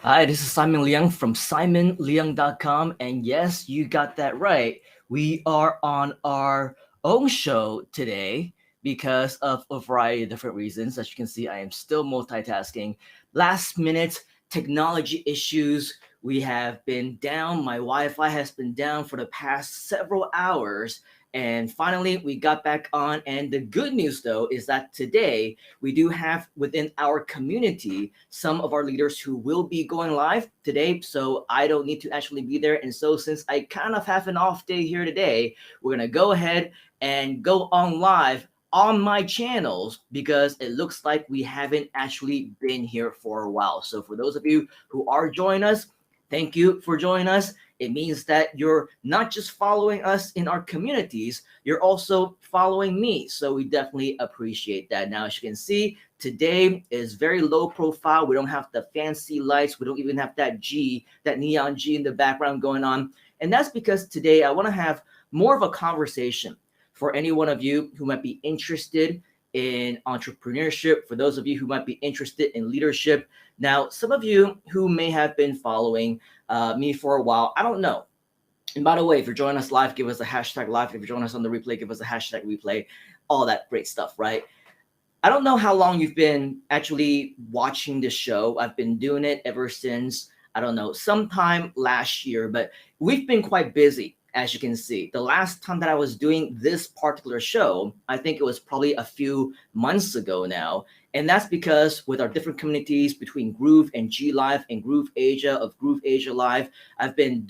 Hi, this is Simon Leung from simonleung.com. And yes, you got that right. We are on our own show today because of a variety of different reasons. As you can see, I am still multitasking. Last minute technology issues. We have been down. My Wi Fi has been down for the past several hours. And finally, we got back on. And the good news, though, is that today we do have within our community some of our leaders who will be going live today. So I don't need to actually be there. And so, since I kind of have an off day here today, we're going to go ahead and go on live on my channels because it looks like we haven't actually been here for a while. So, for those of you who are joining us, thank you for joining us. It means that you're not just following us in our communities, you're also following me. So we definitely appreciate that. Now, as you can see, today is very low profile. We don't have the fancy lights. We don't even have that G, that neon G in the background going on. And that's because today I want to have more of a conversation for any one of you who might be interested in entrepreneurship, for those of you who might be interested in leadership. Now, some of you who may have been following me for a while, I don't know. And by the way, if you're joining us live, give us a hashtag live. If you're joining us on the replay, give us a hashtag replay. All that great stuff, right? I don't know how long you've been actually watching this show. I've been doing it ever since, I don't know, sometime last year, but we've been quite busy, as you can see. The last time that I was doing this particular show, I think it was probably a few months ago now. And that's because with our different communities between Groove and G Live and Groove Asia of Groove Asia Live, I've been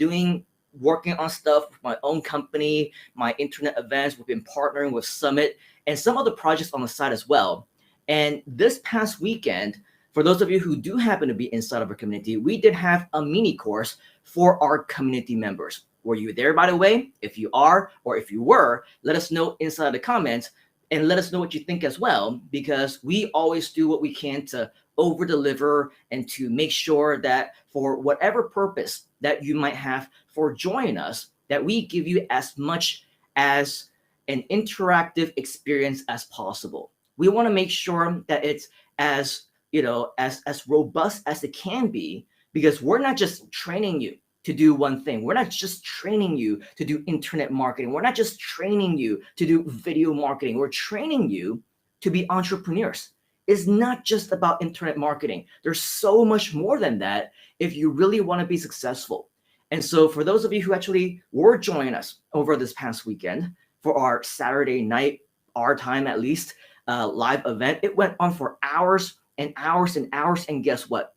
working on stuff with my own company, my internet events. We've been partnering with Summit and some other projects on the side as well. And this past weekend, for those of you who do happen to be inside of our community, we did have a mini course for our community members. Were you there, by the way? If you are, or if you were, let us know inside the comments and let us know what you think as well, because we always do what we can to over deliver and to make sure that for whatever purpose that you might have for joining us, that we give you as much as an interactive experience as possible. We want to make sure that it's as as robust as it can be, because we're not just training you to do one thing. We're not just training you to do internet marketing. We're not just training you to do video marketing. We're training you to be entrepreneurs. It's not just about internet marketing. There's so much more than that if you really want to be successful. And so for those of you who actually were joining us over this past weekend for our Saturday night, our time at least, live event, it went on for hours and hours and hours. And guess what?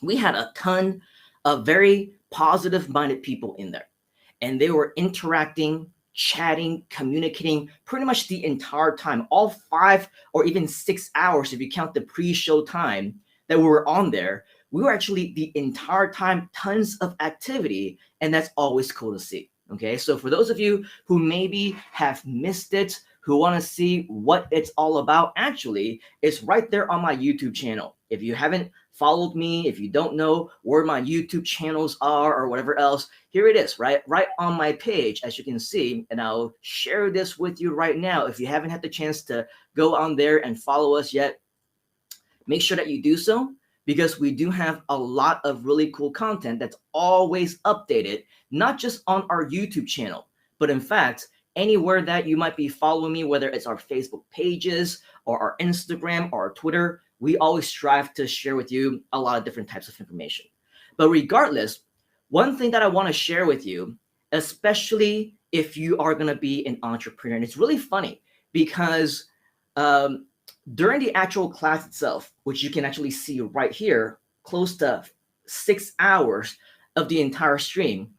We had a ton of very positive minded people in there, and they were interacting, chatting, communicating pretty much the entire time, all 5 or even 6 hours if you count the pre-show time that we were on there. We were actually the entire time, tons of activity, and that's always cool to see. Okay, so for those of you who maybe have missed it, who want to see what it's all about, actually, it's right there on my YouTube channel. If you haven't followed me, if you don't know where my YouTube channels are or whatever else, here it is, right on my page, as you can see. And I'll share this with you right now. If you haven't had the chance to go on there and follow us yet, make sure that you do so, because we do have a lot of really cool content that's always updated, not just on our YouTube channel, but in fact, anywhere that you might be following me, whether it's our Facebook pages or our Instagram or our Twitter, we always strive to share with you a lot of different types of information. But regardless, one thing that I want to share with you, especially if you are going to be an entrepreneur, and it's really funny because during the actual class itself, which you can actually see right here, close to 6 hours of the entire stream,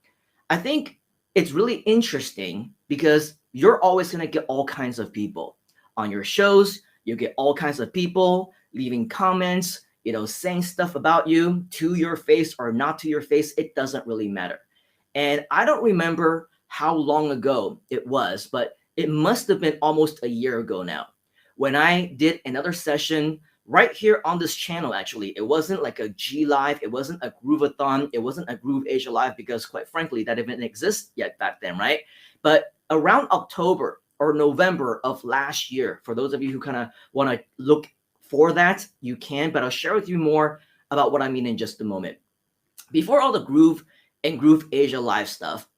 I think it's really interesting because you're always going to get all kinds of people on your shows. You get all kinds of people leaving comments, saying stuff about you to your face or not to your face. It doesn't really matter. And I don't remember how long ago it was, but it must have been almost a year ago now when I did another session right here on this channel. Actually, it wasn't like a G Live, it wasn't a Groovathon, it wasn't a Groove Asia Live, because quite frankly, that didn't exist yet back then, right? But around October or November of last year, for those of you who kind of want to look for that, you can, but I'll share with you more about what I mean in just a moment. before all the Groove and Groove Asia live stuff,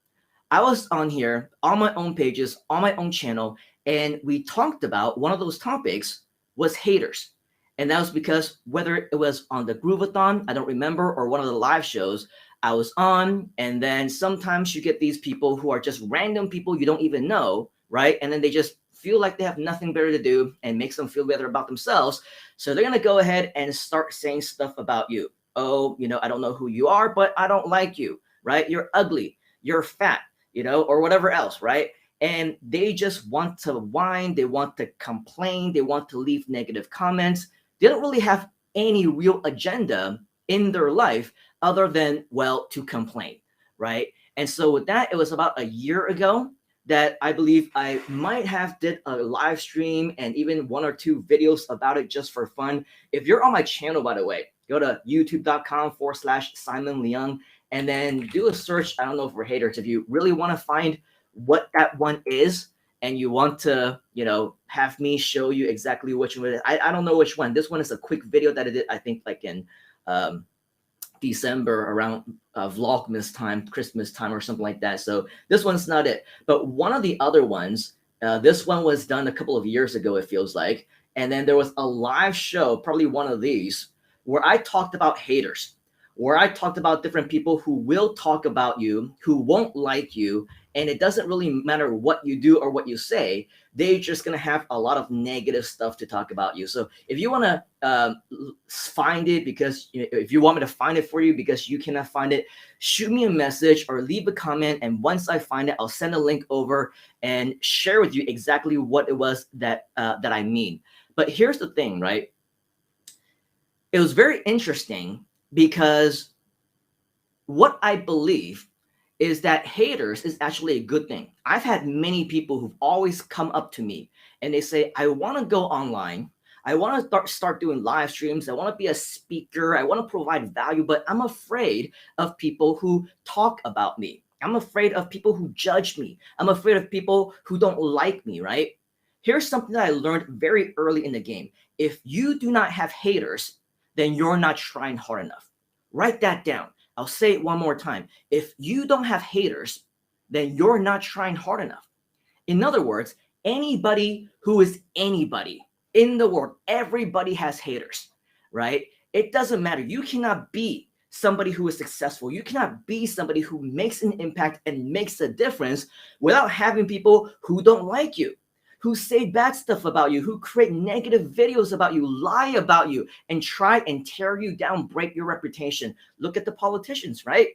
I was on here on my own pages, on my own channel, and we talked about one of those topics was haters. And that was because whether it was on the Groovathon, I don't remember, or one of the live shows I was on, and then sometimes you get these people who are just random people you don't even know, right? And then they just feel like they have nothing better to do and makes them feel better about themselves. So they're gonna go ahead and start saying stuff about you. Oh, I don't know who you are, but I don't like you, right? You're ugly, you're fat, or whatever else, right? And they just want to whine, they want to complain, they want to leave negative comments. They don't really have any real agenda in their life other than, well, to complain, right? And so with that, it was about a year ago that I believe I might have did a live stream and even one or two videos about it just for fun. If you're on my channel, by the way, go to youtube.com/Simon Leung and then do a search. I don't know for haters. If you really want to find what that one is and you want to, have me show you exactly which one it is. I don't know which one. This one is a quick video that I did, I think, like in December around Vlogmas time, Christmas time, or something like that. So this one's not it. But one of the other ones, this one was done a couple of years ago, it feels like. And then there was a live show, probably one of these, where I talked about haters, where I talked about different people who will talk about you, who won't like you, and it doesn't really matter what you do or what you say. They're just going to have a lot of negative stuff to talk about you. So if you want to find it, because if you want me to find it for you because you cannot find it, shoot me a message or leave a comment. And once I find it, I'll send a link over and share with you exactly what it was that I mean. But here's the thing, right? It was very interesting because what I believe is that haters is actually a good thing. I've had many people who've always come up to me and they say, I want to go online. I want to start doing live streams. I want to be a speaker. I want to provide value, but I'm afraid of people who talk about me. I'm afraid of people who judge me. I'm afraid of people who don't like me, right? Here's something that I learned very early in the game. If you do not have haters, then you're not trying hard enough. Write that down. I'll say it one more time. If you don't have haters, then you're not trying hard enough. In other words, anybody who is anybody in the world, everybody has haters, right? It doesn't matter. You cannot be somebody who is successful. You cannot be somebody who makes an impact and makes a difference without having people who don't like you, who say bad stuff about you, who create negative videos about you, lie about you, and try and tear you down, break your reputation. Look at the politicians, right?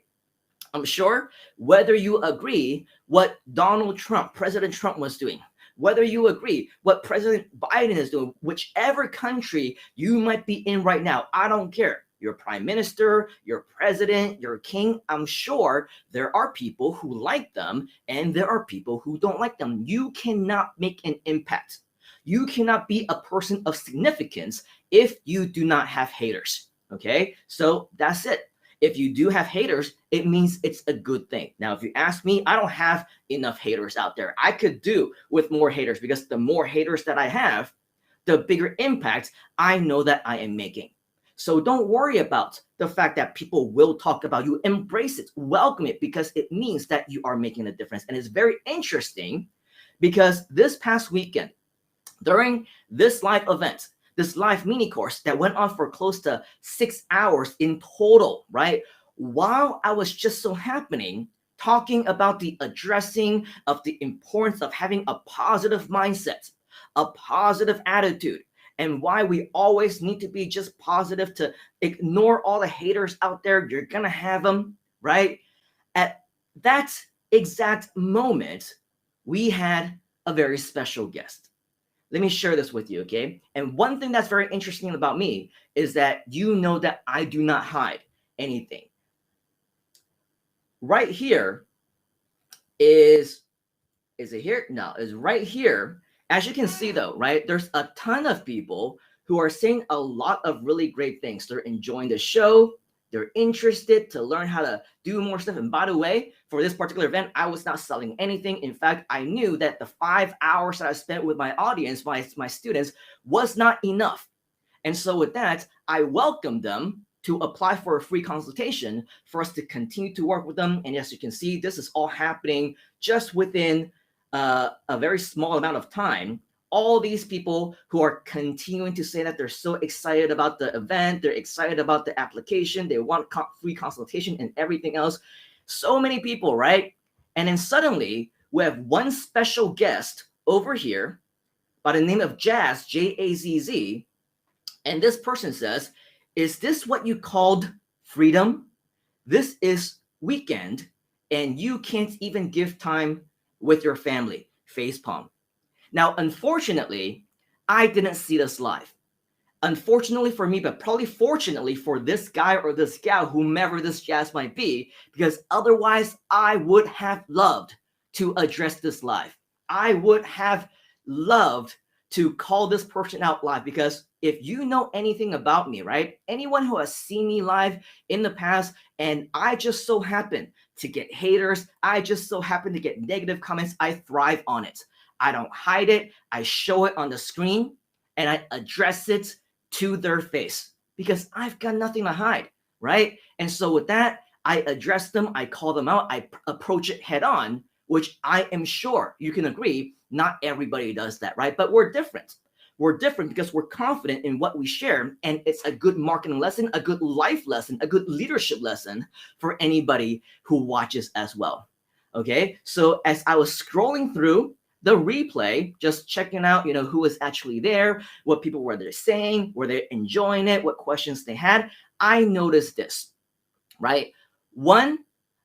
I'm sure whether you agree what Donald Trump, President Trump was doing, whether you agree what President Biden is doing, whichever country you might be in right now, I don't care. Your prime minister, your president, your king, I'm sure there are people who like them and there are people who don't like them. You cannot make an impact. You cannot be a person of significance if you do not have haters. Okay, so that's it. If you do have haters, it means it's a good thing. Now, if you ask me, I don't have enough haters out there. I could do with more haters because the more haters that I have, the bigger impact I know that I am making. So don't worry about the fact that people will talk about you. Embrace it, welcome it, because it means that you are making a difference. And it's very interesting because this past weekend, during this live event, this live mini course that went on for close to 6 hours in total, right? While I was just so happening talking about the addressing of the importance of having a positive mindset, a positive attitude, and why we always need to be just positive, to ignore all the haters out there. You're going to have them, right? At that exact moment, we had a very special guest. Let me share this with you, okay? And one thing that's very interesting about me is that you know that I do not hide anything. Right here is it here? No, is right here. As you can see though, right? There's a ton of people who are saying a lot of really great things. They're enjoying the show. They're interested to learn how to do more stuff. And by the way, for this particular event, I was not selling anything. In fact, I knew that the 5 hours that I spent with my audience, my students, was not enough. And so with that, I welcomed them to apply for a free consultation for us to continue to work with them. And as you can see, this is all happening just within a very small amount of time. All these people who are continuing to say that they're so excited about the event, they're excited about the application, they want free consultation and everything else. So many people, right? And then suddenly we have one special guest over here by the name of Jazz, Jazz. And this person says, is this what you called freedom? This is weekend and you can't even give time with your family. Facepalm. Now, unfortunately, I didn't see this live. Unfortunately for me, but probably fortunately for this guy or this gal, whomever this Jazz might be, because otherwise I would have loved to address this live. I would have loved to call this person out live, because if you know anything about me, right? Anyone who has seen me live in the past, and I just so happen to get haters, I just so happen to get negative comments, I thrive on it. I don't hide it. I show it on the screen and I address it to their face because I've got nothing to hide, right? And so with that, I address them, I call them out, I approach it head on, which I am sure you can agree, not everybody does that, right? But we're different. We're different because we're confident in what we share, and it's a good marketing lesson, a good life lesson, a good leadership lesson for anybody who watches as well. Okay, so as I was scrolling through the replay, just checking out, who was actually there, what people were there saying, were they enjoying it, what questions they had, I noticed this, right? One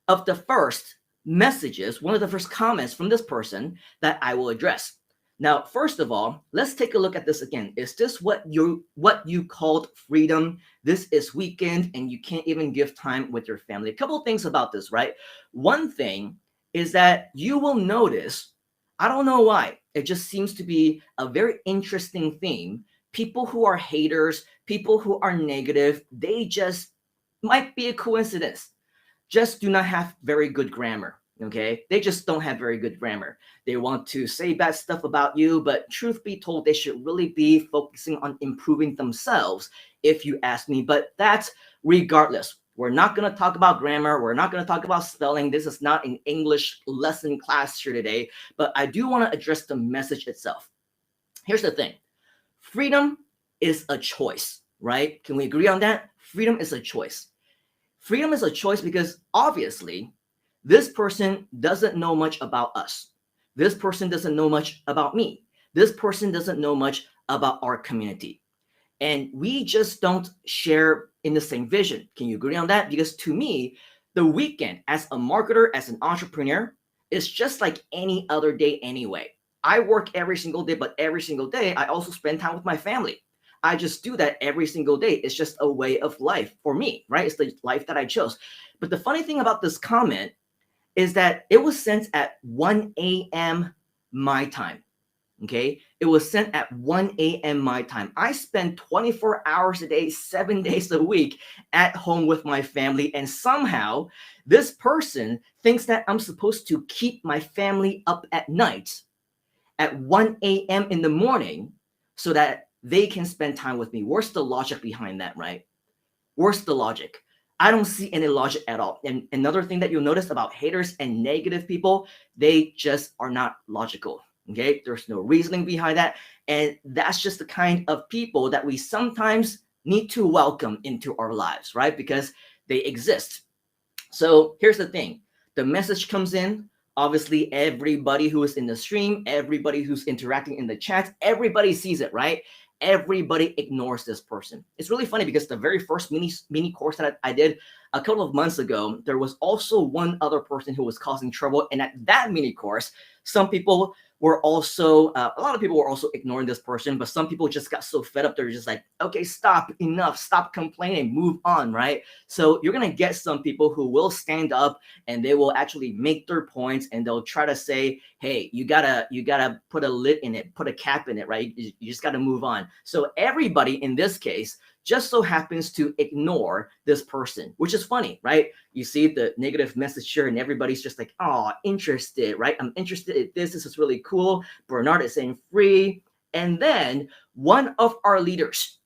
of the first messages, one of the first comments from this person that I will address. Now, first of all, let's take a look at this again. Is this what you called freedom? This is weekend and you can't even give time with your family. A couple of things about this, right? One thing is that you will notice, I don't know why, it just seems to be a very interesting theme. People who are haters, people who are negative, they just might be a coincidence, just do not have very good grammar. Okay, they just don't have very good grammar. They want to say bad stuff about you, but truth be told, they should really be focusing on improving themselves, if you ask me. But that's regardless. We're not going to talk about grammar. We're not going to talk about spelling. This is not an English lesson class here today, but I do want to address the message itself. Here's the thing. Freedom is a choice, right? Can we agree on that? Freedom is a choice. Freedom is a choice because obviously this person doesn't know much about us. This person doesn't know much about me. This person doesn't know much about our community. And we just don't share in the same vision. Can you agree on that? Because to me, the weekend as a marketer, as an entrepreneur, is just like any other day anyway. I work every single day, but every single day, I also spend time with my family. I just do that every single day. It's just a way of life for me, right? It's the life that I chose. But the funny thing about this comment is that it was sent at 1 a.m. my time. Okay, it was sent at 1 a.m. my time. I spend 24 hours a day, 7 days a week at home with my family, and somehow this person thinks that I'm supposed to keep my family up at night at 1 a.m. in the morning so that they can spend time with me. Where's the logic behind that, right? Where's the logic? I don't see any logic at all. And another thing that you'll notice about haters and negative people, they just are not logical. Okay, there's no reasoning behind that. And that's just the kind of people that we sometimes need to welcome into our lives, right? Because they exist. So here's the thing. The message comes in. Obviously, everybody who is in the stream, everybody who's interacting in the chat, everybody sees it, right? Everybody ignores this person. It's really funny because the very first mini course that I did a couple of months ago, there was also one other person who was causing trouble. And at that mini course, some people were also, a lot of people were also ignoring this person, but some people just got so fed up. They're just like, okay, stop, enough, stop complaining, move on, right? So you're going to get some people who will stand up and they will actually make their points and they'll try to say, hey, you gotta put a lid in it, put a cap in it, right? You just got to move on. So everybody in this case just so happens to ignore this person, which is funny, right? You see the negative message here and everybody's just like, oh, interested, right? I'm interested in this. This is really cool. Bernard is saying free. And then one of our leaders,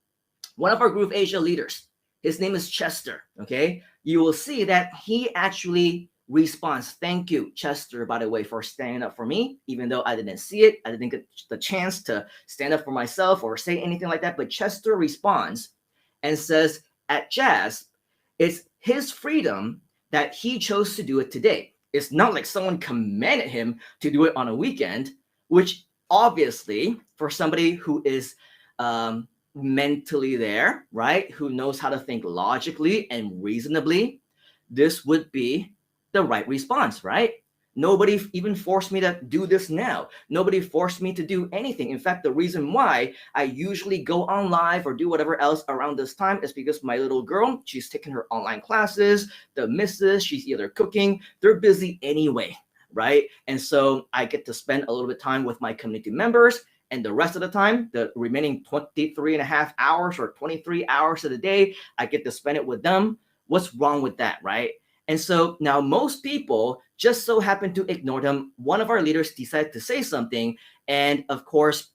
one of our Groove Asia leaders, His name is Chester. Okay, you will see that he actually responds, "Thank you, Chester, by the way, for standing up for me, even though I didn't see it. I didn't get the chance to stand up for myself or say anything like that." But Chester responds and says, "At Jazz, it's his freedom that he chose to do it today. It's not like someone commanded him to do it on a weekend," which obviously, for somebody who is mentally there, right, who knows how to think logically and reasonably, this would be the right response, right? Nobody even forced me to do this now. Nobody forced me to do anything. In fact, the reason why I usually go on live or do whatever else around this time is because my little girl, she's taking her online classes. The missus, she's either cooking. They're busy anyway, right? And so I get to spend a little bit of time with my community members. And the rest of the time, the remaining 23 and a half hours or 23 hours of the day, I get to spend it with them. What's wrong with that, right? And so now most people just so happen to ignore them. One of our leaders decided to say something. And of course,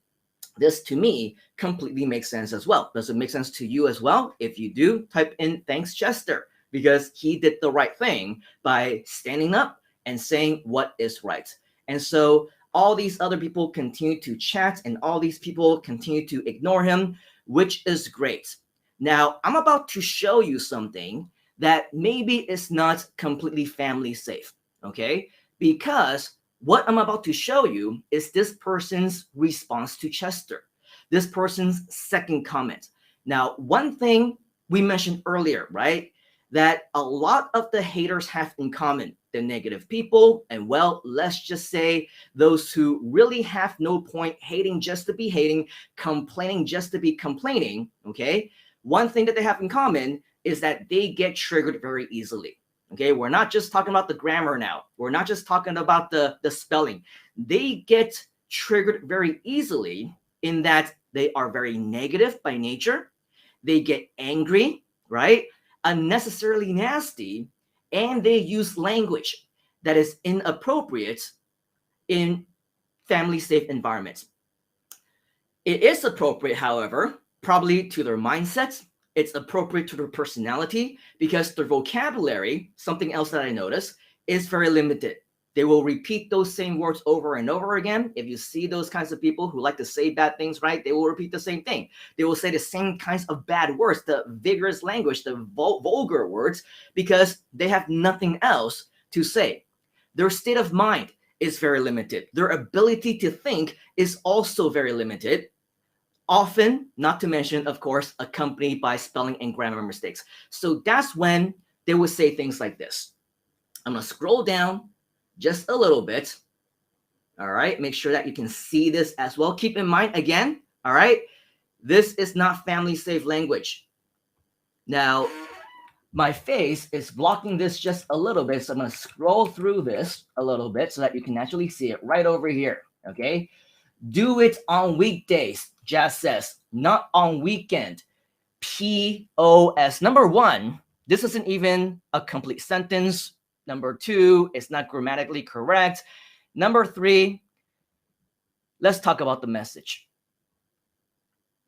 this to me completely makes sense as well. Does it make sense to you as well? If you do, type in "thanks, Chester," because he did the right thing by standing up and saying what is right. And so all these other people continue to chat and all these people continue to ignore him, which is great. Now, I'm about to show you something that maybe is not completely family safe, okay? Because what I'm about to show you is this person's response to Chester, this person's second comment. Now, one thing we mentioned earlier, right? That a lot of the haters have in common, the negative people, and well, let's just say those who really have no point hating just to be hating, complaining just to be complaining, okay? One thing that they have in common is that they get triggered very easily. Okay, we're not just talking about the grammar now. We're not just talking about the spelling. They get triggered very easily in that they are very negative by nature. They get angry, right? Unnecessarily nasty, and they use language that is inappropriate in family safe environments. It is appropriate, however, probably to their mindsets. It's appropriate to their personality because their vocabulary, something else that I noticed, is very limited. They will repeat those same words over and over again. If you see those kinds of people who like to say bad things, right, they will repeat the same thing. They will say the same kinds of bad words, the vigorous language, the vulgar words, because they have nothing else to say. Their state of mind is very limited. Their ability to think is also very limited. Often, not to mention, of course, accompanied by spelling and grammar mistakes. So that's when they would say things like this. I'm going to scroll down just a little bit. All right, make sure that you can see this as well. Keep in mind, again, all right, this is not family safe language. Now, my face is blocking this just a little bit, so I'm going to scroll through this a little bit so that you can actually see it right over here, okay? Do it on weekdays, Jazz says, not on weekend. POS. Number one, this isn't even a complete sentence. Number two, it's not grammatically correct. Number three, let's talk about the message.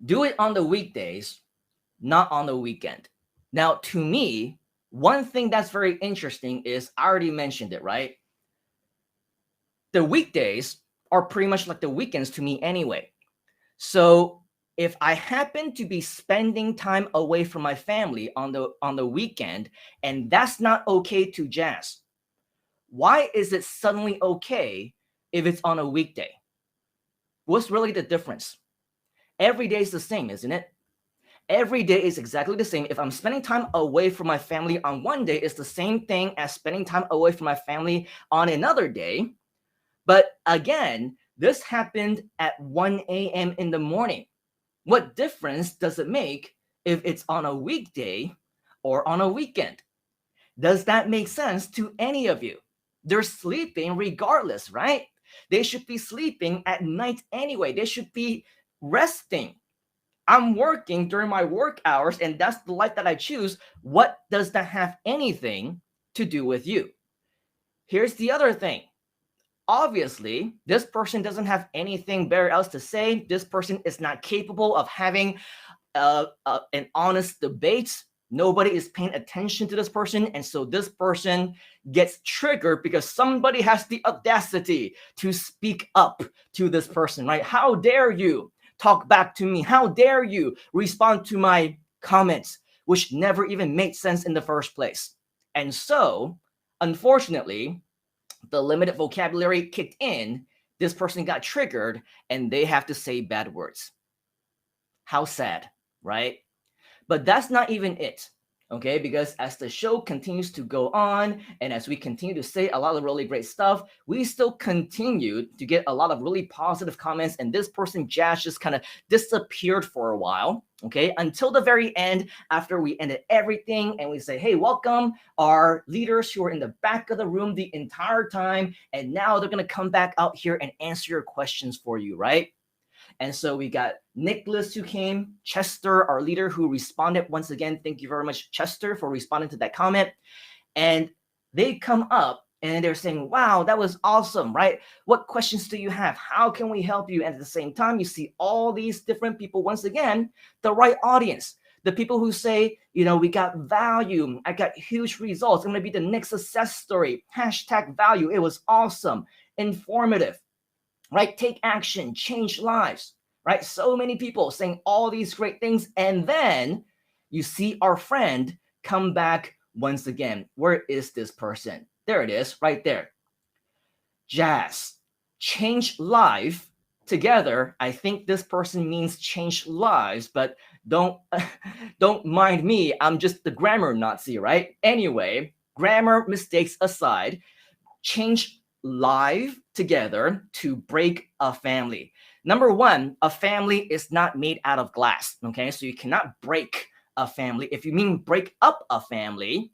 Do it on the weekdays, not on the weekend. Now, to me, one thing that's very interesting is I already mentioned it, right? The weekdays are pretty much like the weekends to me anyway. So if I happen to be spending time away from my family on the weekend, and that's not okay to Jazz, why is it suddenly okay if it's on a weekday? What's really the difference? Every day is the same, isn't it? Every day is exactly the same. If I'm spending time away from my family on one day, it's the same thing as spending time away from my family on another day. But again, this happened at 1 a.m. in the morning. What difference does it make if it's on a weekday or on a weekend? Does that make sense to any of you? They're sleeping regardless, right? They should be sleeping at night anyway. They should be resting. I'm working during my work hours, and that's the life that I choose. What does that have anything to do with you? Here's the other thing. Obviously, this person doesn't have anything better else to say. This person is not capable of having an honest debate Nobody is paying attention to this person. And so this person gets triggered because somebody has the audacity to speak up to this person, right? How dare you talk back to me? How dare you respond to my comments, which never even made sense in the first place? And so, unfortunately, the limited vocabulary kicked in. This person got triggered and they have to say bad words. How sad, right? But that's not even it, okay? Because as the show continues to go on and as we continue to say a lot of really great stuff, we still continue to get a lot of really positive comments. And this person, Jazz, just kind of disappeared for a while, okay? Until the very end, after we ended everything and we say, hey, welcome our leaders who are in the back of the room the entire time. And now they're going to come back out here and answer your questions for you, right? And so we got Nicholas who came, Chester, our leader, who responded once again. Thank you very much, Chester, for responding to that comment. And they come up and they're saying, wow, that was awesome, right? What questions do you have? How can we help you? And at the same time, you see all these different people, once again, the right audience. The people who say, you know, we got value. I got huge results. I'm going to be the next success story. #value. It was awesome, informative. Right? Take action, change lives, right? So many people saying all these great things. And then you see our friend come back once again. Where is this person? There it is, right there. Jazz, change life together. I think this person means change lives, but don't mind me. I'm just the grammar Nazi, right? Anyway, grammar mistakes aside, change live together to break a family. Number one, a family is not made out of glass, okay? So you cannot break a family. If you mean break up a family,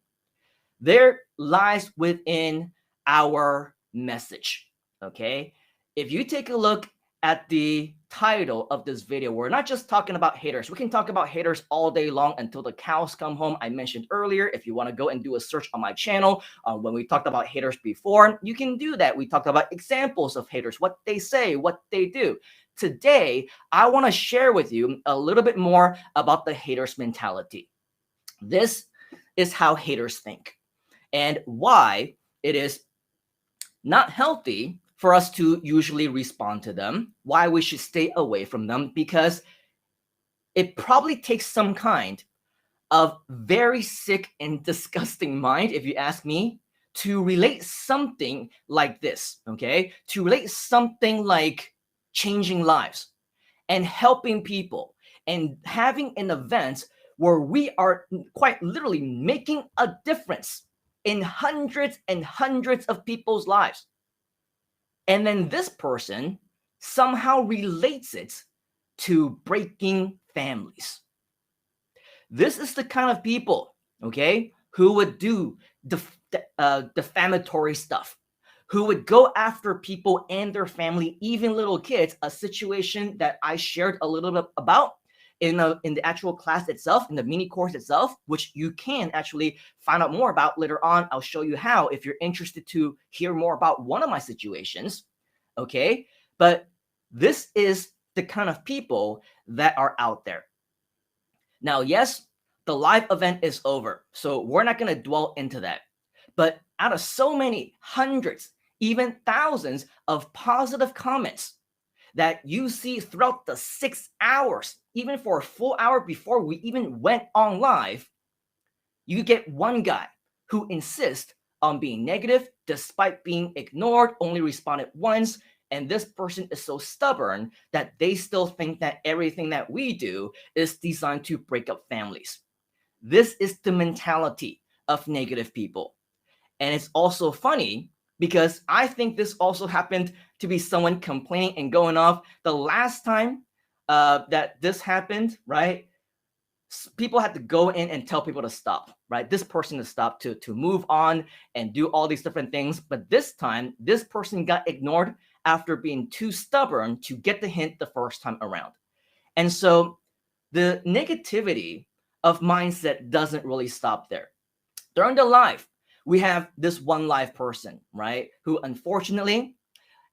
there lies within our message, okay? If you take a look at the title of this video, we're not just talking about haters. We can talk about haters all day long until the cows come home. I mentioned earlier, if you want to go and do a search on my channel, when we talked about haters before, you can do that. We talked about examples of haters, what they say, what they do. Today, I want to share with you a little bit more about the haters mentality. This is how haters think and why it is not healthy for us to usually respond to them, why we should stay away from them, because it probably takes some kind of very sick and disgusting mind, if you ask me, to relate something like this, okay? To relate something like changing lives and helping people and having an event where we are quite literally making a difference in hundreds and hundreds of people's lives. And then this person somehow relates it to breaking families. This is the kind of people, okay, who would do defamatory stuff, who would go after people and their family, even little kids, a situation that I shared a little bit about in the actual class itself, in the mini course itself, which you can actually find out more about later on. I'll show you how if you're interested to hear more about one of my situations, okay? But this is the kind of people that are out there. Now, yes, the live event is over, so we're not going to dwell into that. But out of so many hundreds, even thousands of positive comments that you see throughout the 6 hours, even for a full hour before we even went on live, you get one guy who insists on being negative despite being ignored, only responded once. And this person is so stubborn that they still think that everything that we do is designed to break up families. This is the mentality of negative people. And it's also funny because I think this also happened to be someone complaining and going off. The last time that this happened, right, people had to go in and tell people to stop, right? This person to stop, to move on and do all these different things. But this time, this person got ignored after being too stubborn to get the hint the first time around. And so the negativity of mindset doesn't really stop there. During the live, we have this one live person, right, who unfortunately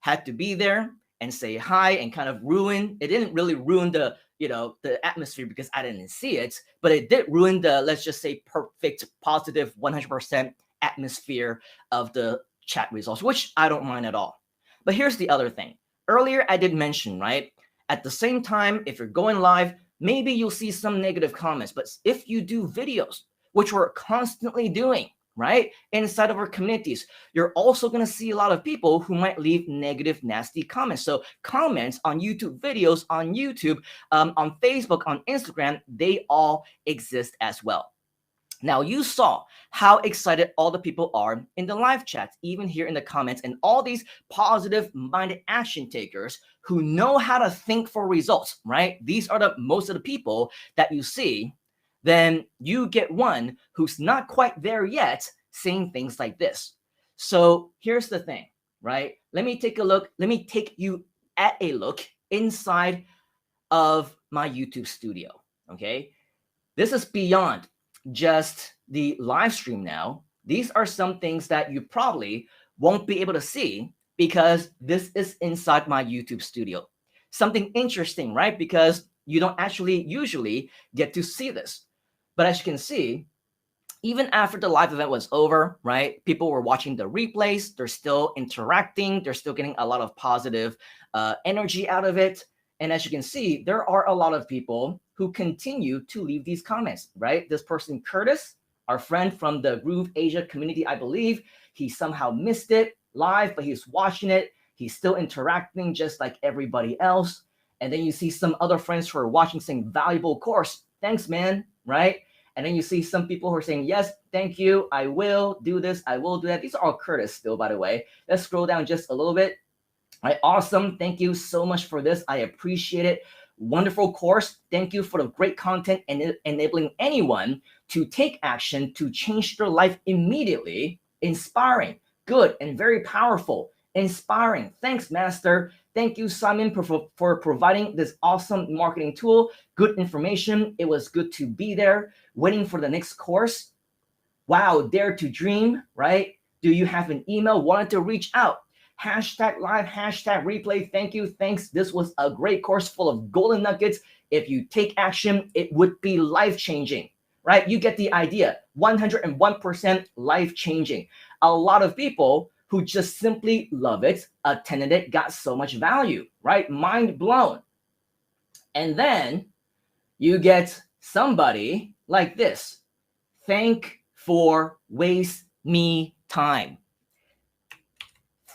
had to be there and say hi and kind of ruin. It didn't really ruin the the atmosphere because I didn't see it, but it did ruin the, let's just say, perfect positive 100% atmosphere of the chat results, which I don't mind at all. But here's the other thing. Earlier I did mention, right? At the same time, if you're going live, maybe you'll see some negative comments. But if you do videos, which we're constantly doing, right, inside of our communities, you're also going to see a lot of people who might leave negative, nasty comments. So comments on YouTube videos, on YouTube, on Facebook, on Instagram, they all exist as well. Now, you saw how excited all the people are in the live chats, even here in the comments, and all these positive minded action takers who know how to think for results, right? These are the most of the people that you see. Then you get one who's not quite there yet saying things like this. So here's the thing, right? Let me take a look. Let me take you at a look inside of my YouTube studio, okay? This is beyond just the live stream now. These are some things that you probably won't be able to see because this is inside my YouTube studio. Something interesting, right? Because you don't actually usually get to see this. But as you can see, even after the live event was over, right? People were watching the replays. They're still interacting. They're still getting a lot of positive energy out of it. And as you can see, there are a lot of people who continue to leave these comments, right? This person, Curtis, our friend from the Groove Asia community, I believe, he somehow missed it live, but he's watching it. He's still interacting just like everybody else. And then you see some other friends who are watching saying, valuable course. Thanks, man, right? And then you see some people who are saying, yes, thank you. I will do this. I will do that. These are all Curtis still, by the way. Let's scroll down just a little bit. All right, awesome. Thank you so much for this. I appreciate it. Wonderful course. Thank you for the great content and enabling anyone to take action to change their life immediately. Inspiring, good, and very powerful. Inspiring. Thanks, Master. Thank you, Simon, for providing this awesome marketing tool. Good information. It was good to be there, waiting for the next course. Wow, dare to dream, right? Do you have an email? Wanted to reach out. Hashtag live, hashtag replay. Thank you. Thanks. This was a great course full of golden nuggets. If you take action, it would be life-changing, right? You get the idea. 101% life-changing. A lot of people who just simply love it, attended it, got so much value, right? Mind blown. And then you get somebody like this. Thank for waste me time.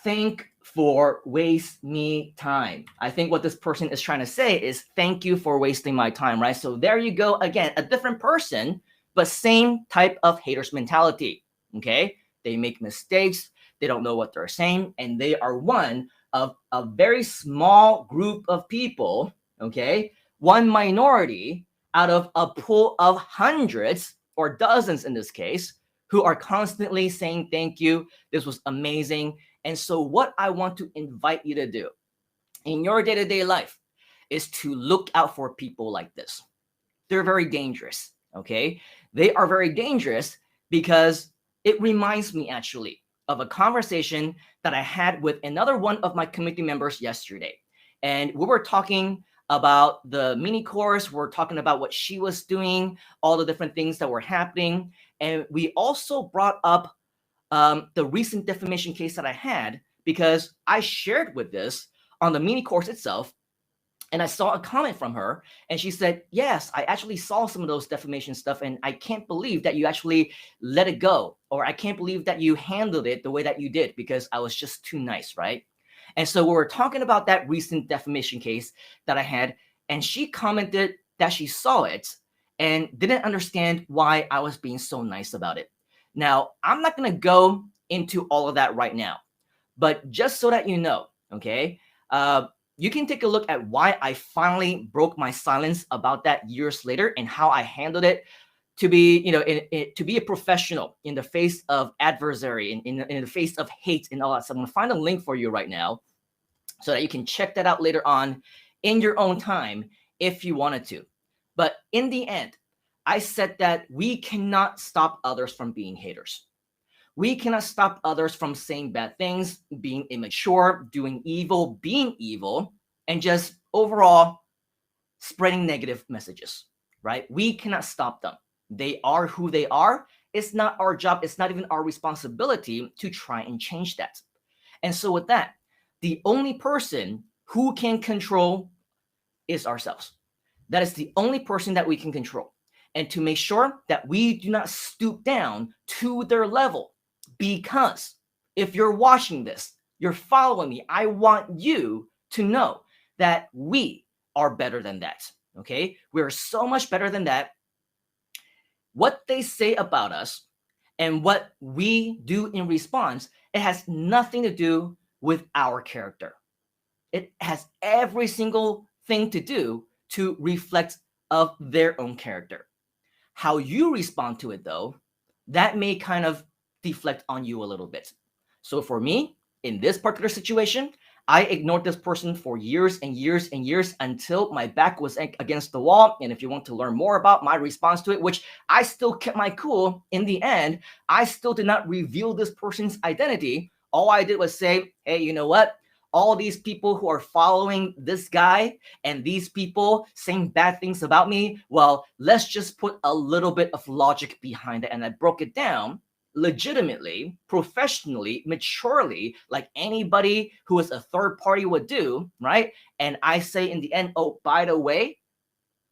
Thank for waste me time. I think what this person is trying to say is thank you for wasting my time, right? So there you go. Again, a different person, but same type of haters mentality, okay? They make mistakes. They don't know what they're saying. And they are one of a very small group of people, okay? One minority out of a pool of hundreds or dozens in this case, who are constantly saying thank you. This was amazing. And so what I want to invite you to do in your day-to-day life is to look out for people like this. They're very dangerous, okay? They are very dangerous because it reminds me actually of a conversation that I had with another one of my community members yesterday. And we were talking about the mini course. We're talking about what she was doing, all the different things that were happening. And we also brought up the recent defamation case that I had because I shared with this on the mini course itself. And I saw a comment from her and she said, yes, I actually saw some of those defamation stuff and I can't believe that you actually let it go, or I can't believe that you handled it the way that you did because I was just too nice, right? And so we were talking about that recent defamation case that I had, and she commented that she saw it and didn't understand why I was being so nice about it. Now, I'm not going to go into all of that right now, but just so that you know, okay, you can take a look at why I finally broke my silence about that years later and how I handled it to be, to be a professional in the face of adversary, in the face of hate and all that. So I'm going to find a link for you right now so that you can check that out later on in your own time if you wanted to. But in the end, I said that we cannot stop others from being haters. We cannot stop others from saying bad things, being immature, doing evil, being evil, and just overall spreading negative messages, right? We cannot stop them. They are who they are. It's not our job, it's not even our responsibility to try and change that. And so, with that, the only person who can control is ourselves. That is the only person that we can control. And to make sure that we do not stoop down to their level, because if you're watching this, you're following me, I want you to know that we are better than that. Okay? We're so much better than that. What they say about us and what we do in response, it has nothing to do with our character. It has every single thing to do to reflect of their own character. How you respond to it, though, that may kind of deflect on you a little bit. So for me, in this particular situation, I ignored this person for years and years and years until my back was against the wall. And if you want to learn more about my response to it, which I still kept my cool in the end, I still did not reveal this person's identity. All I did was say, hey, you know what? All these people who are following this guy and these people saying bad things about me, well, let's just put a little bit of logic behind it. And I broke it down legitimately, professionally, maturely, like anybody who is a third party would do, right? And I say in the end, oh, by the way,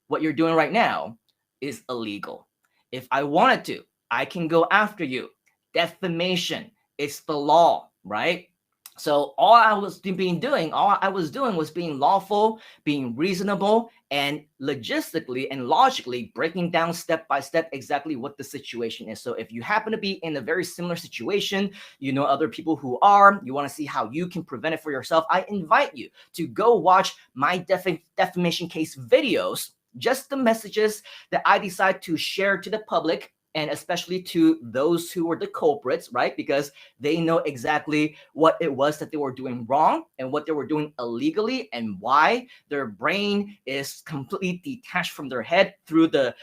what you're doing right now is illegal. If I wanted to, I can go after you. Defamation, it's the law, right? So all I was doing was being lawful, being reasonable, and logistically and logically breaking down step by step exactly what the situation is. So if you happen to be in a very similar situation, you know other people who are, you want to see how you can prevent it for yourself, I invite you to go watch my defamation case videos, just the messages that I decide to share to the public, and especially to those who were the culprits, right? Because they know exactly what it was that they were doing wrong and what they were doing illegally and why their brain is completely detached from their head through the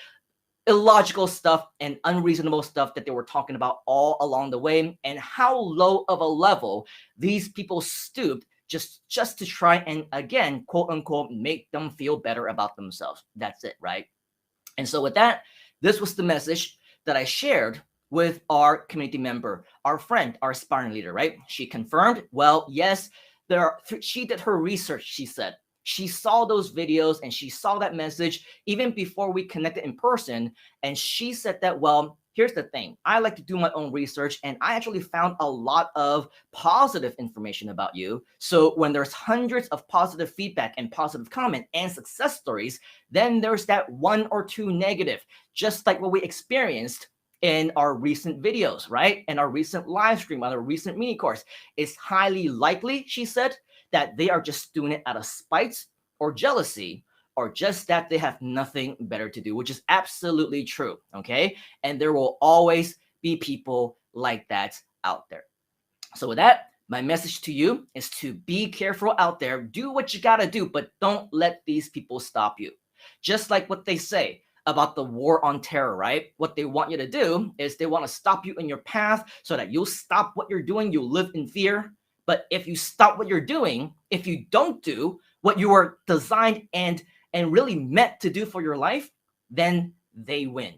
illogical stuff and unreasonable stuff that they were talking about all along the way, and how low of a level these people stooped just to try and, again, quote unquote, make them feel better about themselves. That's it, right? And so with that, this was the message that I shared with our community member, our friend, our aspiring leader, right? She confirmed, well, yes, she did her research, she said. She saw those videos and she saw that message even before we connected in person. And she said that, well, here's the thing. I like to do my own research, and I actually found a lot of positive information about you. So when there's hundreds of positive feedback and positive comment and success stories, then there's that one or two negative, just like what we experienced in our recent videos, right? And our recent live stream, on our recent mini course. It's highly likely, she said, that they are just doing it out of spite or jealousy, or just that they have nothing better to do, which is absolutely true, okay? And there will always be people like that out there. So with that, my message to you is to be careful out there. Do what you gotta do, but don't let these people stop you. Just like what they say about the war on terror, right? What they want you to do is they want to stop you in your path so that you'll stop what you're doing, you'll live in fear. But if you stop what you're doing, if you don't do what you were designed and really meant to do for your life, then they win.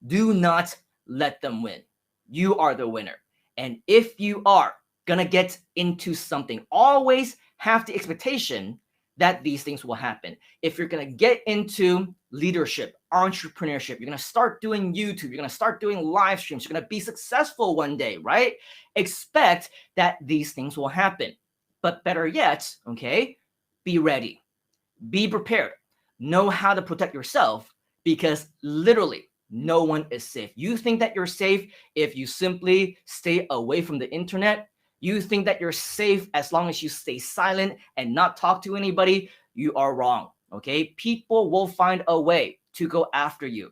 Do not let them win. You are the winner. And if you are gonna get into something, always have the expectation that these things will happen. If you're gonna get into leadership, entrepreneurship, you're gonna start doing YouTube, you're gonna start doing live streams, you're gonna be successful one day, right? Expect that these things will happen. But better yet, okay, be ready, be prepared, know how to protect yourself, because literally no one is safe. You think that you're safe if you simply stay away from the internet. You think that you're safe as long as you stay silent and not talk to anybody. You are wrong, okay? People will find a way to go after you.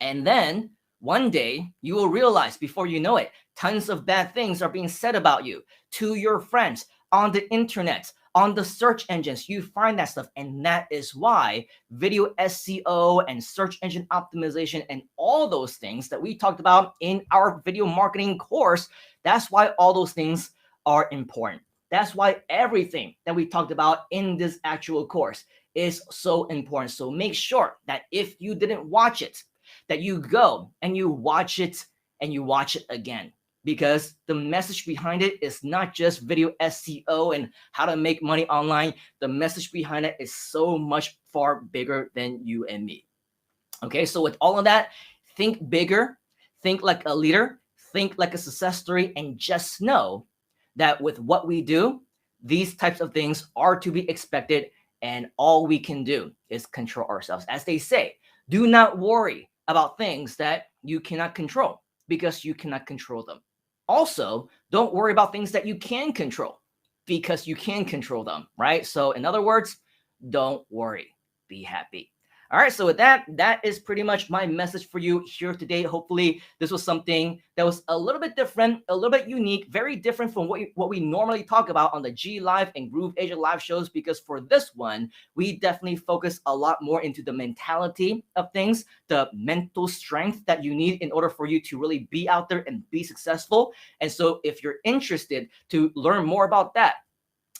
And then one day you will realize, before you know it, tons of bad things are being said about you to your friends, on the internet, on the search engines. You find that stuff. And that is why video SEO and search engine optimization and all those things that we talked about in our video marketing course, that's why all those things are important. That's why everything that we talked about in this actual course is so important. So make sure that if you didn't watch it, that you go and you watch it and you watch it again, because the message behind it is not just video SEO and how to make money online. The message behind it is so much far bigger than you and me. Okay, so with all of that, think bigger, think like a leader, think like a success story, and just know that with what we do, these types of things are to be expected, and all we can do is control ourselves. As they say, do not worry about things that you cannot control, because you cannot control them. Also, don't worry about things that you can control, because you can control them, right? So in other words, don't worry, be happy. All right, so with that, that is pretty much my message for you here today. Hopefully, this was something that was a little bit different, a little bit unique, very different from what we normally talk about on the G Live and Groove Asia live shows, because for this one, we definitely focus a lot more into the mentality of things, the mental strength that you need in order for you to really be out there and be successful. And so if you're interested to learn more about that,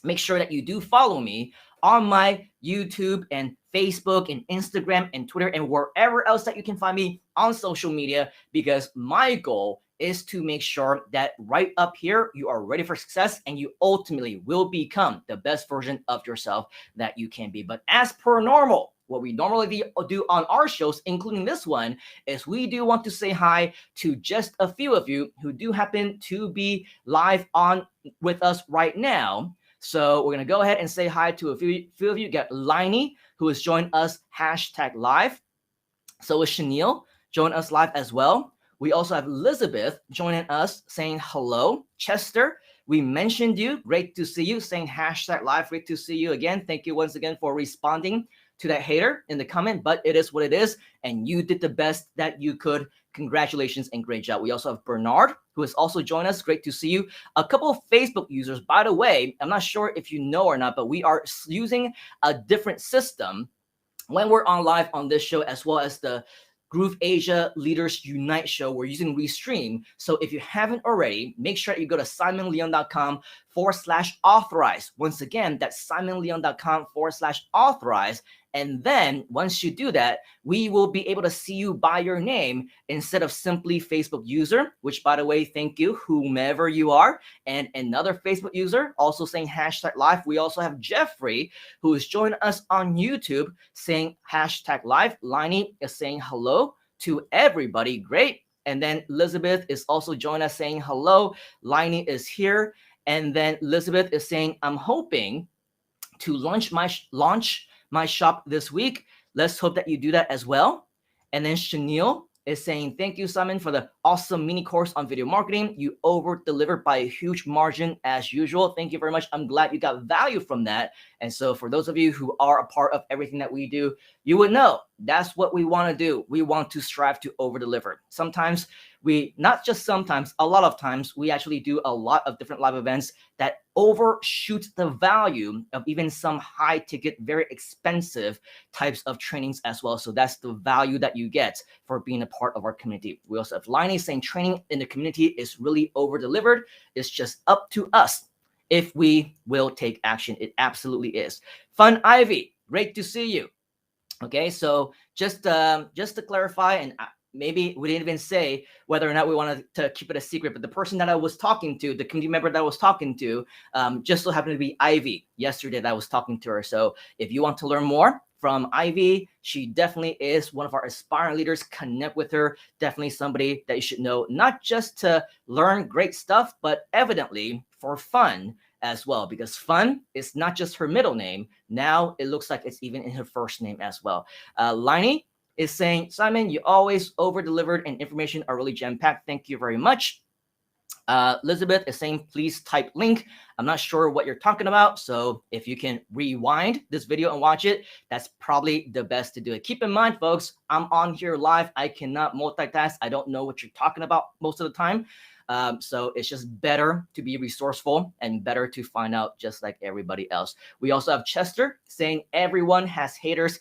make sure that you do follow me on my YouTube and Facebook and Instagram and Twitter and wherever else that you can find me on social media, because my goal is to make sure that right up here, you are ready for success and you ultimately will become the best version of yourself that you can be. But as per normal, what we normally do on our shows, including this one, is we do want to say hi to just a few of you who do happen to be live on with us right now. So we're going to go ahead and say hi to a few of you. Got Liney, who has joined us #live. So is Chenille, join us live as well. We also have Elizabeth joining us, saying hello. Chester, we mentioned you. Great to see you, saying #live. Great to see you again. Thank you once again for responding to that hater in the comment, but it is what it is, and you did the best that you could. Congratulations and great job. We also have Bernard, who has also joined us. Great to see you. A couple of Facebook users, by the way, I'm not sure if you know or not, but we are using a different system when we're on live on this show, as well as the Groove Asia Leaders Unite show. We're using Restream. So if you haven't already, make sure you go to simonleung.com/authorize. Once again, that's simonleung.com/authorize. And then once you do that, we will be able to see you by your name instead of simply Facebook user, which, by the way, thank you, whomever you are. And another Facebook user also saying #live. We also have Jeffrey, who is joining us on YouTube, saying #live. Liney is saying hello to everybody. Great. And then Elizabeth is also joining us saying hello. Liney is here. And then Elizabeth is saying, I'm hoping to launch my shop this week. Let's hope that you do that as well. And then Chenille is saying, thank you, Simon, for the awesome mini course on video marketing. You over-delivered by a huge margin as usual. Thank you very much. I'm glad you got value from that. And so for those of you who are a part of everything that we do, you would know that's what we want to do. We want to strive to over-deliver. Sometimes not just sometimes, a lot of times, we actually do a lot of different live events that overshoot the value of even some high ticket, very expensive types of trainings as well. So that's the value that you get for being a part of our community. We also have Liney saying training in the community is really over delivered. It's just up to us if we will take action. It absolutely is. Fun Ivy, great to see you. Okay, so just to clarify, and maybe we didn't even say whether or not we wanted to keep it a secret, but the person that I was talking to, the community member that I was talking to, just so happened to be Ivy yesterday that I was talking to her. So if you want to learn more from Ivy, she definitely is one of our aspiring leaders. Connect with her. Definitely somebody that you should know, not just to learn great stuff, but evidently for fun as well, because fun is not just her middle name. Now it looks like it's even in her first name as well. Liney is saying, Simon, you always over-delivered and information are really jam-packed. Thank you very much. Elizabeth is saying, please type link. I'm not sure what you're talking about. So if you can rewind this video and watch it, that's probably the best to do it. Keep in mind, folks, I'm on here live. I cannot multitask. I don't know what you're talking about most of the time. So it's just better to be resourceful and better to find out just like everybody else. We also have Chester saying everyone has haters.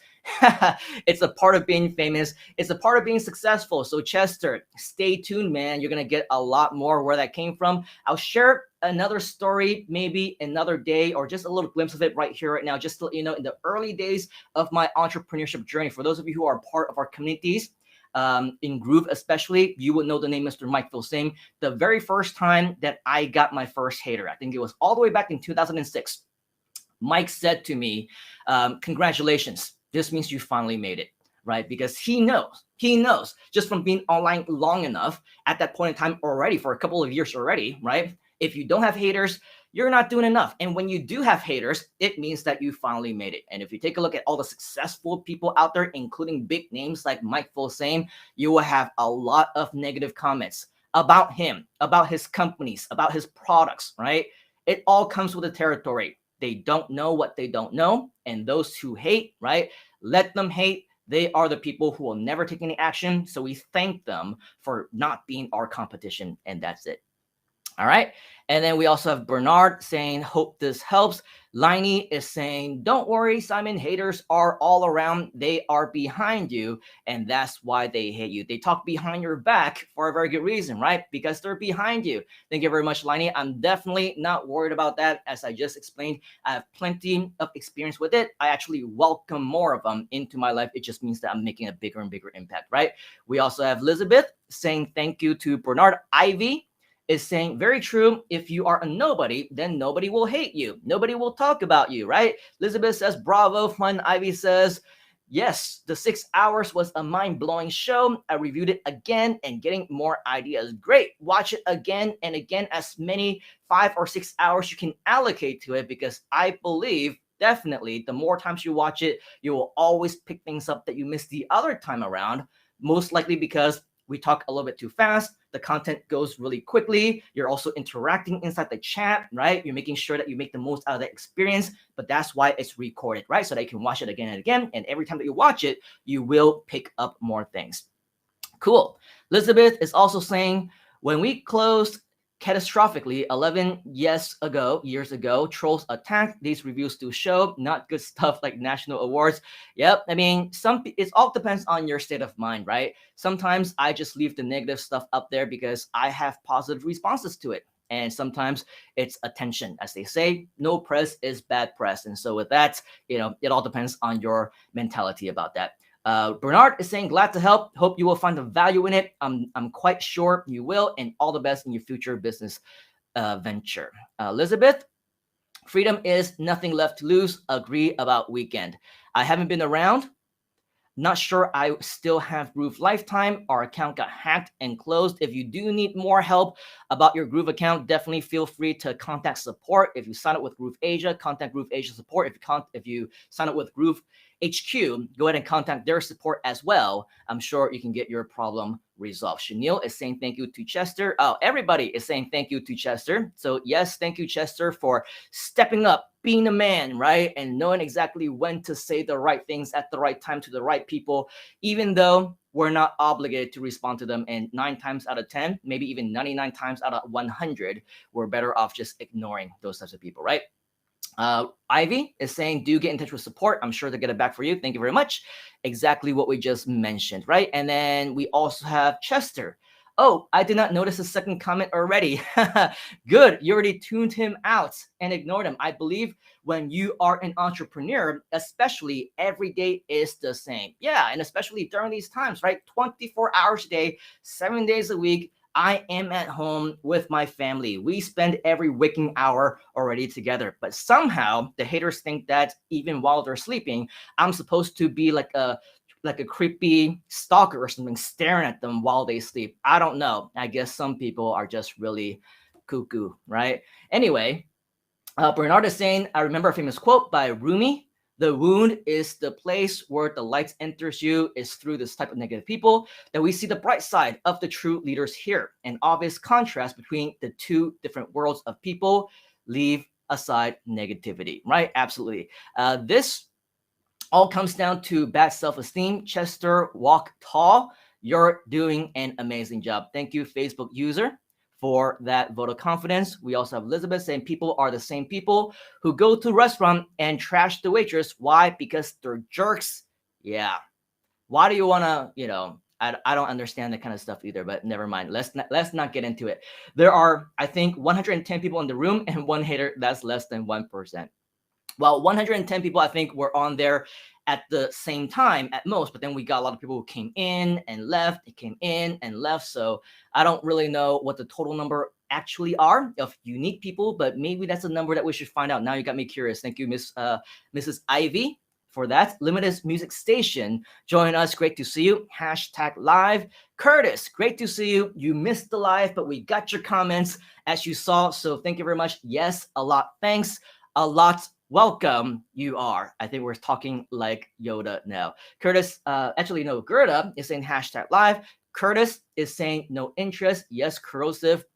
It's a part of being famous. It's a part of being successful. So Chester, stay tuned, man. You're gonna get a lot more where that came from. I'll share another story maybe another day or just a little glimpse of it right here right now, just to let you know, in the early days of my entrepreneurship journey, for those of you who are part of our communities, in Groove especially, you would know the name Mr. Mike Filsame. The very first time that I got my first hater, I think it was all the way back in 2006, Mike said to me, congratulations, this means you finally made it, right? Because he knows just from being online long enough at that point in time already, for a couple of years already, right? If you don't have haters, you're not doing enough. And when you do have haters, it means that you finally made it. And if you take a look at all the successful people out there, including big names like Mike Filsame, you will have a lot of negative comments about him, about his companies, about his products, right? It all comes with the territory. They don't know what they don't know. And those who hate, right? Let them hate. They are the people who will never take any action. So we thank them for not being our competition. And that's it. All right. And then we also have Bernard saying, hope this helps. Liney is saying, don't worry, Simon, haters are all around. They are behind you. And that's why they hate you. They talk behind your back for a very good reason, right? Because they're behind you. Thank you very much, Liney. I'm definitely not worried about that. As I just explained, I have plenty of experience with it. I actually welcome more of them into my life. It just means that I'm making a bigger and bigger impact, right? We also have Elizabeth saying thank you to Bernard. Ivy is saying, very true. If you are a nobody, then nobody will hate you. Nobody will talk about you, right? Elizabeth says, bravo. Fun. Ivy says, yes, the 6 hours was a mind-blowing show. I reviewed it again and getting more ideas. Great. Watch it again and again, as many 5 or 6 hours you can allocate to it, because I believe definitely the more times you watch it, you will always pick things up that you missed the other time around, most likely because we talk a little bit too fast. The content goes really quickly. You're also interacting inside the chat, right? You're making sure that you make the most out of the experience, but that's why it's recorded, right? So that you can watch it again and again. And every time that you watch it, you will pick up more things. Cool. Elizabeth is also saying, when we closed catastrophically 11 years ago, trolls attacked. These reviews do show not good stuff like national awards. Yep. I mean, it all depends on your state of mind, right? Sometimes I just leave the negative stuff up there because I have positive responses to it. And sometimes it's attention. As they say, no press is bad press. And so with that, it all depends on your mentality about that. Bernard is saying, glad to help. Hope you will find the value in it. I'm quite sure you will, and all the best in your future business venture. Elizabeth, freedom is nothing left to lose. Agree about weekend. I haven't been around. Not sure I still have Groove Lifetime. Our account got hacked and closed. If you do need more help about your Groove account, definitely feel free to contact support. If you sign up with Groove Asia, contact Groove Asia support. If you sign up with Groove HQ, go ahead and contact their support as well. I'm sure you can get your problem resolved. Chanel is saying thank you to Chester. Oh, everybody is saying thank you to Chester. So yes, thank you, Chester, for stepping up, being a man, right? And knowing exactly when to say the right things at the right time to the right people, even though we're not obligated to respond to them. And 9 times out of 10, maybe even 99 times out of 100, we're better off just ignoring those types of people, right? Ivy is saying, do get in touch with support. I'm sure they'll get it back for you. Thank you very much. Exactly what we just mentioned, right? And then we also have Chester. Oh, I did not notice a second comment already. Good. You already tuned him out and ignored him. I believe when you are an entrepreneur, especially, every day is the same. Yeah, and especially during these times, right? 24 hours a day, 7 days a week. I am at home with my family. We spend every waking hour already together. But somehow the haters think that even while they're sleeping, I'm supposed to be like a creepy stalker or something, staring at them while they sleep. I don't know. I guess some people are just really cuckoo, right? Anyway, Bernard is saying, I remember a famous quote by Rumi. The wound is the place where the light enters you. Is through this type of negative people that we see the bright side of the true leaders here. An obvious contrast between the two different worlds of people. Leave aside negativity, right? Absolutely. This all comes down to bad self-esteem. Chester, walk tall. You're doing an amazing job. Thank you, Facebook user, for that vote of confidence. We also have Elizabeth saying people are the same people who go to restaurant and trash the waitress. Why? Because they're jerks. Yeah. Why do you want to, I don't understand that kind of stuff either, but never mind. Let's not get into it. There are, I think, 110 people in the room and one hater. That's less than 1%. Well, 110 people, I think, were on there at the same time at most, but then we got a lot of people who came in and left. It came in and left. So I don't really know what the total number actually are of unique people, but maybe that's a number that we should find out. Now you got me curious. Thank you, Mrs. Ivy, for that. Limited Music Station, join us. Great to see you. Hashtag live. Curtis, great to see you. You missed the live, but we got your comments as you saw. So thank you very much. Yes, a lot. Thanks. A lot. Welcome. You are. I think we're talking like Yoda now. Curtis, actually, no, Gerda is saying hashtag live. Curtis is saying no interest. Yes, corrosive.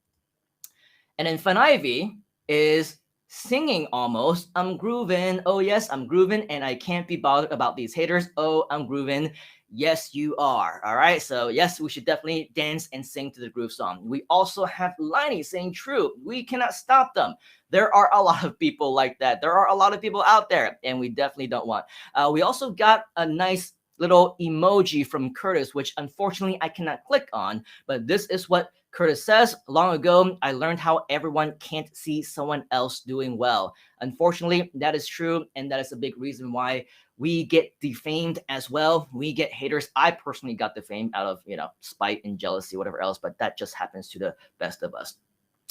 And then Fun Ivy is singing almost. I'm grooving. Oh, yes, I'm grooving. And I can't be bothered about these haters. Oh, I'm grooving. Yes, you are. All right. So, yes, we should definitely dance and sing to the groove song. We also have Liney saying true. We cannot stop them. There are a lot of people like that. There are a lot of people out there, and we definitely don't want. We also got a nice little emoji from Curtis, which unfortunately I cannot click on, but this is what Curtis says. Long ago, I learned how everyone can't see someone else doing well. Unfortunately, that is true, and that is a big reason why we get defamed as well. We get haters. I personally got defamed out of, spite and jealousy, whatever else, but that just happens to the best of us.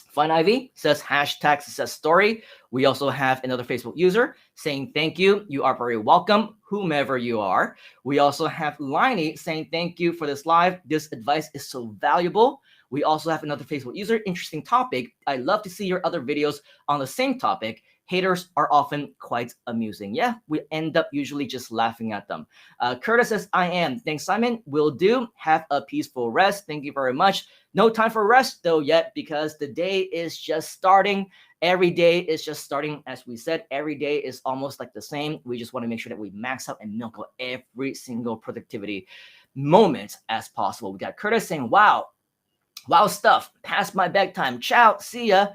Fun Ivy says hashtag success story. We also have another Facebook user saying thank you. You are very welcome, whomever you are. We also have Liney saying thank you for this live. This advice is so valuable. We also have another Facebook user. Interesting topic. I'd love to see your other videos on the same topic. Haters are often quite amusing. Yeah, we end up usually just laughing at them. Curtis says, I am. Thanks, Simon. Will do. Have a peaceful rest. Thank you very much. No time for rest, though, yet, because the day is just starting. Every day is just starting. As we said, every day is almost like the same. We just want to make sure that we max out and milk out every single productivity moment as possible. We got Curtis saying, wow stuff. Past my bedtime. Ciao. See ya.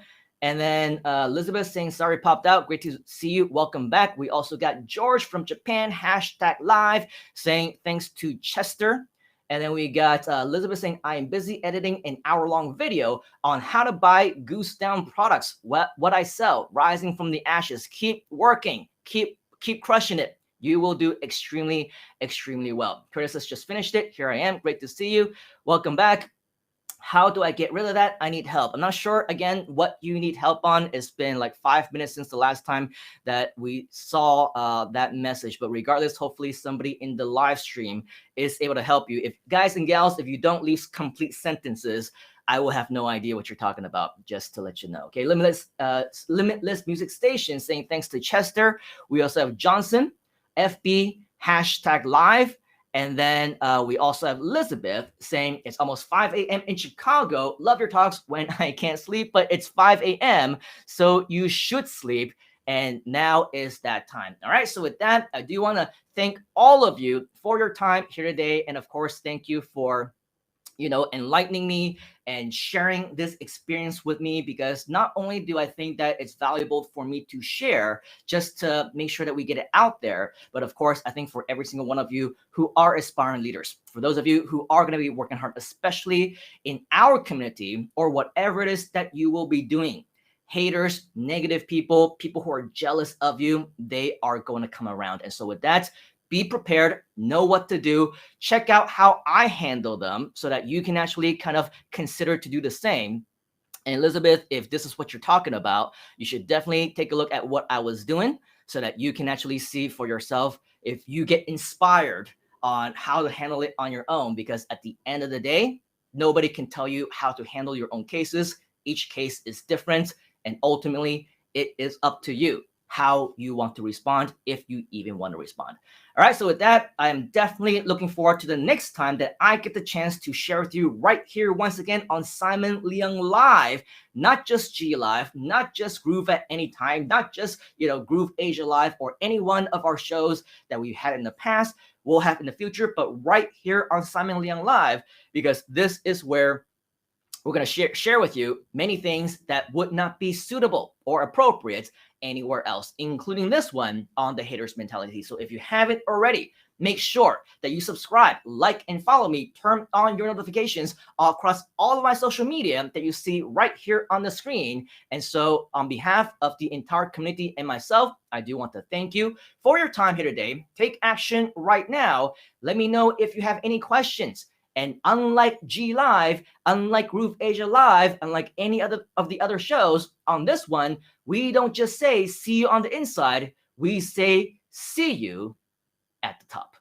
And then Elizabeth saying, sorry, popped out. Great to see you. Welcome back. We also got George from Japan, hashtag live, saying thanks to Chester. And then we got Elizabeth saying, I am busy editing an hour-long video on how to buy Goose Down products. What I sell, rising from the ashes. Keep working. Keep crushing it. You will do extremely, extremely well. Curtis has just finished it. Here I am. Great to see you. Welcome back. How do I get rid of that? I need help. I'm not sure, again, what you need help on. It's been like 5 minutes since the last time that we saw that message. But regardless, hopefully somebody in the live stream is able to help you. If guys and gals, if you don't leave complete sentences, I will have no idea what you're talking about, just to let you know. Okay, Limitless Music Station saying thanks to Chester. We also have Johnson, FB, hashtag live. And then we also have Elizabeth saying it's almost 5 a.m. in Chicago. Love your talks when I can't sleep, but it's 5 a.m. So you should sleep. And now is that time. All right. So with that, I do want to thank all of you for your time here today. And of course, thank you for enlightening me and sharing this experience with me, because not only do I think that it's valuable for me to share just to make sure that we get it out there, but of course, I think for every single one of you who are aspiring leaders, for those of you who are going to be working hard, especially in our community or whatever it is that you will be doing, haters, negative people who are jealous of you, they are going to come around. And so with that, be prepared, know what to do, check out how I handle them so that you can actually kind of consider to do the same. And Elizabeth, if this is what you're talking about, you should definitely take a look at what I was doing so that you can actually see for yourself if you get inspired on how to handle it on your own. Because at the end of the day, nobody can tell you how to handle your own cases. Each case is different. And ultimately, it is up to you how you want to respond, if you even want to respond. All right, so with that, I am definitely looking forward to the next time that I get the chance to share with you right here once again on Simon Leung Live, not just G Live, not just Groove at Any Time, not just, Groove Asia Live or any one of our shows that we've had in the past, we'll have in the future, but right here on Simon Leung Live, because this is where we're going to share with you many things that would not be suitable or appropriate anywhere else, including this one on the haters mentality. So if you haven't already, make sure that you subscribe, like, and follow me. Turn on your notifications across all of my social media that you see right here on the screen. And so on behalf of the entire community and myself, I do want to thank you for your time here today. Take action right now. Let me know if you have any questions. And unlike G Live, unlike Roof Asia Live, unlike any other of the other shows, on this one, we don't just say see you on the inside, we say see you at the top.